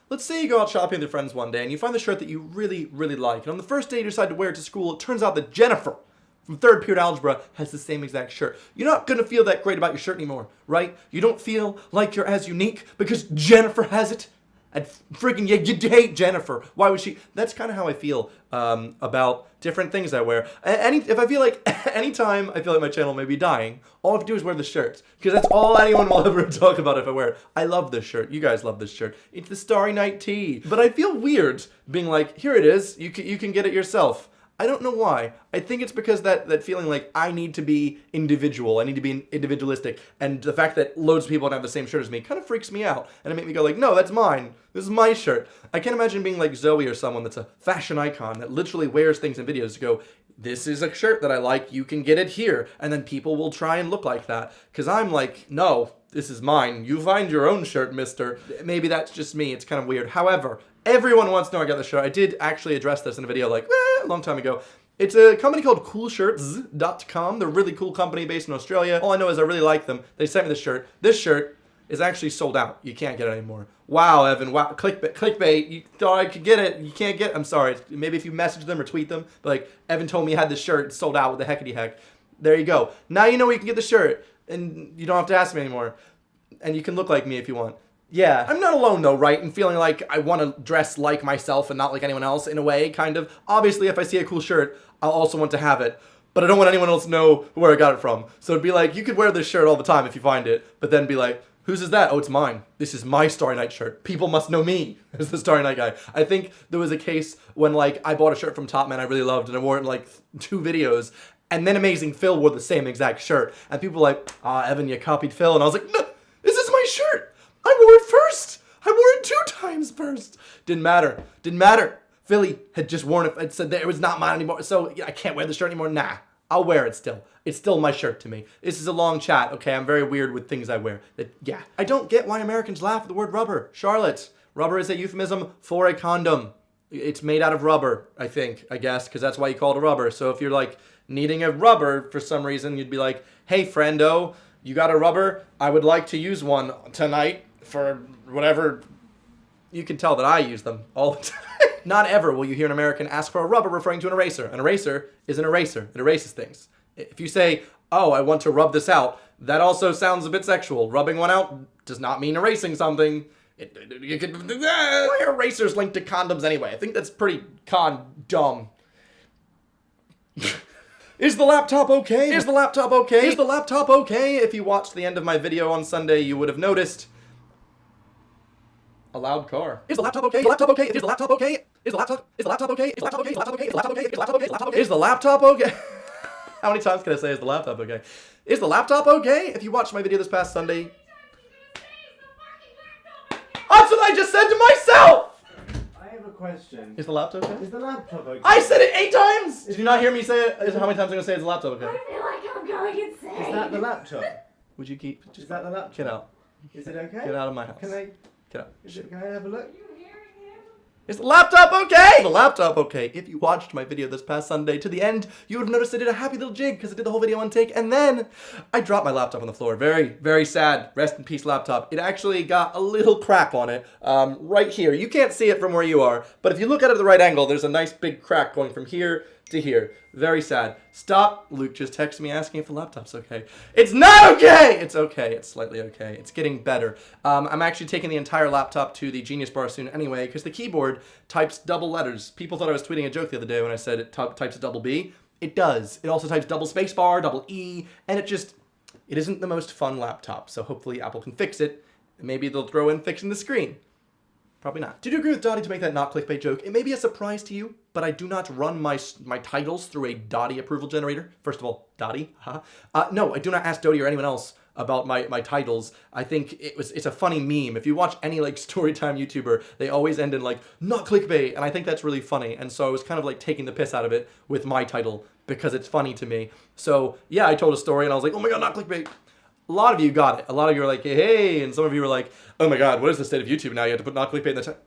Let's say you go out shopping with your friends one day and you find the shirt that you really, really like. And on the first day you decide to wear it to school, it turns out that Jennifer from third period algebra has the same exact shirt. You're not going to feel that great about your shirt anymore, right? You don't feel like you're as unique because Jennifer has it. And freaking, you hate Jennifer. Why would she? That's kind of how I feel about different things I wear. If I feel like, anytime I feel like my channel may be dying, all I have to do is wear the shirt. Because that's all anyone will ever talk about if I wear it. I love this shirt. You guys love this shirt. It's the Starry Night tee. But I feel weird being like, here it is. You can get it yourself. I don't know why. I think it's because that feeling like I need to be individual. I need to be individualistic. And the fact that loads of people don't have the same shirt as me kind of freaks me out. And it makes me go like, no, that's mine. This is my shirt. I can't imagine being like Zoe or someone that's a fashion icon that literally wears things in videos to go, this is a shirt that I like, you can get it here. And then people will try and look like that. Because I'm like, no, this is mine. You find your own shirt, mister. Maybe that's just me. It's kind of weird. However, everyone wants to know I got the shirt. I did actually address this in a video like a long time ago. It's a company called coolshirts.com. They're a really cool company based in Australia. All I know is I really like them. They sent me this shirt. This shirt is actually sold out. You can't get it anymore. Wow, Evan. Wow, clickbait. You thought I could get it. You can't get it. I'm sorry. Maybe if you message them or tweet them. But like, Evan told me he had this shirt. It's sold out with the heckity heck. There you go. Now you know where you can get the shirt. And you don't have to ask me anymore. And you can look like me if you want. Yeah, I'm not alone though, right? And feeling like I want to dress like myself and not like anyone else in a way, kind of. Obviously, if I see a cool shirt, I'll also want to have it. But I don't want anyone else to know where I got it from. So it'd be like, you could wear this shirt all the time if you find it, but then be like, whose is that? Oh, it's mine. This is my Starry Night shirt. People must know me as the Starry Night guy. I think there was a case when like I bought a shirt from Top Man I really loved and I wore it in like 2 videos. And then Amazing Phil wore the same exact shirt. And people were like, Evan, you copied Phil. And I was like, no, this is my shirt. I wore it first. I wore it 2 times first. Didn't matter. Didn't matter. Philly had just worn it and said that it was not mine anymore. So yeah, I can't wear the shirt anymore. Nah, I'll wear it still. It's still my shirt to me. This is a long chat, okay? I'm very weird with things I wear. Yeah. I don't get why Americans laugh at the word rubber. Charlotte, rubber is a euphemism for a condom. It's made out of rubber, I guess, because that's why you call it a rubber. So if you're like needing a rubber for some reason, you'd be like, hey, friendo, you got a rubber? I would like to use one tonight for whatever. You can tell that I use them all the time. Not ever will you hear an American ask for a rubber referring to an eraser. An eraser is an eraser. It erases things. If you say, oh, I want to rub this out, that also sounds a bit sexual. Rubbing one out does not mean erasing something. Why are erasers linked to condoms anyway? I think that's pretty dumb. Is the laptop okay? Is the laptop okay? Is the laptop okay? If you watched the end of my video on Sunday, you would have noticed a loud car. Is the laptop okay? Is the laptop okay? Is the laptop okay? Is the laptop okay? Is the laptop okay? Is the laptop okay? Is the laptop okay? Is the laptop okay? Is the laptop okay? Is the laptop okay? How many times can I say is the laptop okay? Is the laptop okay? If you watched my video this past Sunday, that's what I just said to myself! I have a question. Is the laptop okay? Is the laptop okay? I said it 8 times! Did you not hear me say it? How many times am I going to say is the laptop okay? I feel like I'm going insane. Is that the laptop? Would you keep... Is that the laptop? Get out. Is it okay? Get out of my house. Can I... Get out. Can I have a look? Is the laptop okay? Is the laptop okay? If you watched my video this past Sunday to the end, you would have noticed I did a happy little jig because I did the whole video one take, and then I dropped my laptop on the floor. Very, very sad. Rest in peace, laptop. It actually got a little crack on it right here. You can't see it from where you are, but if you look at it at the right angle, there's a nice big crack going from here to here. Very sad. Stop. Luke just texted me asking if the laptop's okay. It's not okay! It's okay. It's slightly okay. It's getting better. I'm actually taking the entire laptop to the Genius Bar soon anyway, because the keyboard types double letters. People thought I was tweeting a joke the other day when I said it types a double B. It does. It also types double space bar, double E, and it isn't the most fun laptop, so hopefully Apple can fix it. Maybe they'll throw in fixing the screen. Probably not. Did you agree with Dottie to make that not clickbait joke? It may be a surprise to you, but I do not run my titles through a Dottie approval generator. First of all, Dottie, no, I do not ask Dottie or anyone else about my titles. I think it's a funny meme. If you watch any like storytime YouTuber, they always end in like, not clickbait, and I think that's really funny. And so I was kind of like taking the piss out of it with my title because it's funny to me. So yeah, I told a story and I was like, oh my god, not clickbait. A lot of you got it. A lot of you were like, hey, and some of you were like, oh my god, what is the state of YouTube now? You have to put not clickbait in the title.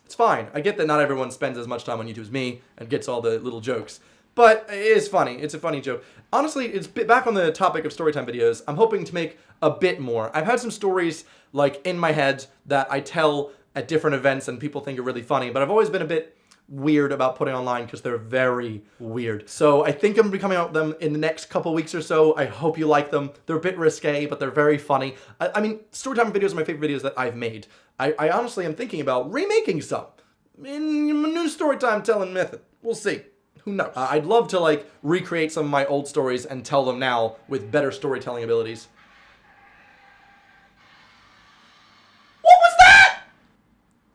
It's fine. I get that not everyone spends as much time on YouTube as me and gets all the little jokes. But it is funny. It's a funny joke. Honestly, it's back on the topic of storytime videos. I'm hoping to make a bit more. I've had some stories like in my head that I tell at different events and people think are really funny, but I've always been a bit weird about putting online because they're very weird. So I think I'm gonna be coming out with them in the next couple weeks or so. I hope you like them. They're a bit risque, but they're very funny. I mean, storytime videos are my favorite videos that I've made. I honestly am thinking about remaking some in a new storytime telling method. We'll see. Who knows? I'd love to like recreate some of my old stories and tell them now with better storytelling abilities. What was that?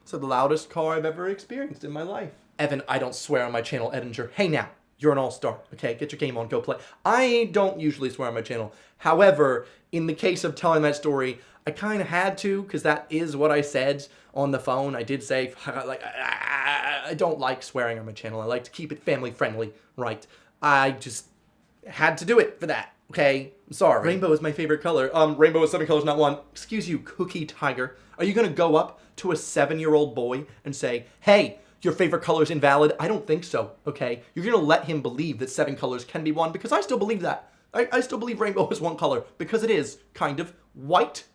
It's the loudest car I've ever experienced in my life. Evan, I don't swear on my channel, Edinger. Hey now, you're an all-star, okay? Get your game on, go play. I don't usually swear on my channel. However, in the case of telling that story, I kind of had to, because that is what I said on the phone. I did say, like, I don't like swearing on my channel. I like to keep it family friendly, right? I just had to do it for that, okay? I'm sorry. Rainbow is my favorite color. Rainbow is 7 colors, not 1. Excuse you, Cookie Tiger. Are you gonna go up to a 7-year-old boy and say, hey, your favorite color is invalid? I don't think so, okay? You're gonna let him believe that 7 colors can be 1, because I still believe that. I still believe rainbow is 1 color, because it is, kind of. White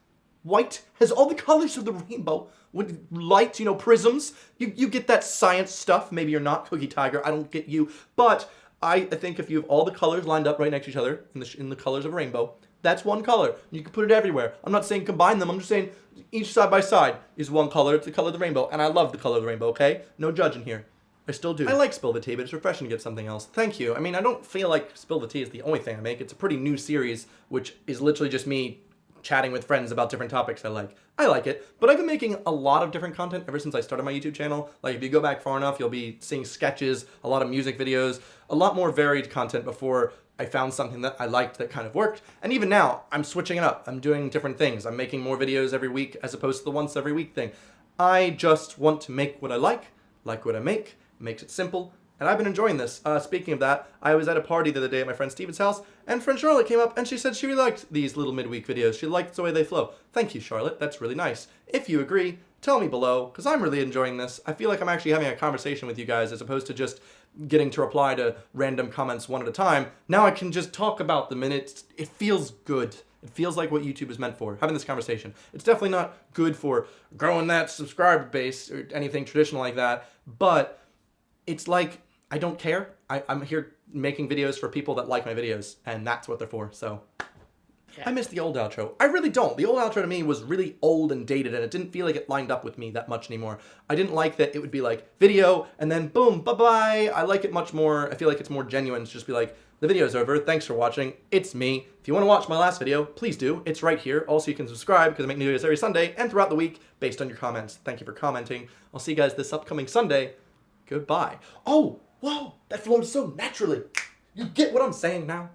has all the colors of the rainbow. With light, you know, prisms. You get that science stuff. Maybe you're not Cookie Tiger, I don't get you. But I think if you have all the colors lined up right next to each other, in the colors of a rainbow, that's 1 color. You can put it everywhere. I'm not saying combine them, I'm just saying each side by side is 1 color. It's the color of the rainbow, and I love the color of the rainbow, okay? No judging here. I still do. I like Spill the Tea, but it's refreshing to get something else. Thank you. I mean, I don't feel like Spill the Tea is the only thing I make. It's a pretty new series, which is literally just me chatting with friends about different topics I like. I like it, but I've been making a lot of different content ever since I started my YouTube channel. Like, if you go back far enough, you'll be seeing sketches, a lot of music videos, a lot more varied content before I found something that I liked that kind of worked. And even now, I'm switching it up. I'm doing different things. I'm making more videos every week as opposed to the once every week thing. I just want to make what I like what I make, makes it simple, and I've been enjoying this. Speaking of that, I was at a party the other day at my friend Steven's house, and friend Charlotte came up and she said she really liked these little midweek videos. She liked the way they flow. Thank you, Charlotte. That's really nice. If you agree, tell me below, because I'm really enjoying this. I feel like I'm actually having a conversation with you guys as opposed to just getting to reply to random comments one at a time. Now I can just talk about them, and it feels good. It feels like what YouTube is meant for, having this conversation. It's definitely not good for growing that subscriber base or anything traditional like that, but it's like, I don't care. I'm here making videos for people that like my videos, and that's what they're for, so. Yeah. I miss the old outro. I really don't. The old outro to me was really old and dated, and it didn't feel like it lined up with me that much anymore. I didn't like that it would be like, video, and then boom, bye-bye. I like it much more, I feel like it's more genuine to just be like, the video's over, thanks for watching, it's me. If you want to watch my last video, please do, it's right here. Also, you can subscribe, because I make new videos every Sunday, and throughout the week, based on your comments. Thank you for commenting. I'll see you guys this upcoming Sunday. Goodbye. Oh, whoa, that flowed so naturally. You get what I'm saying now?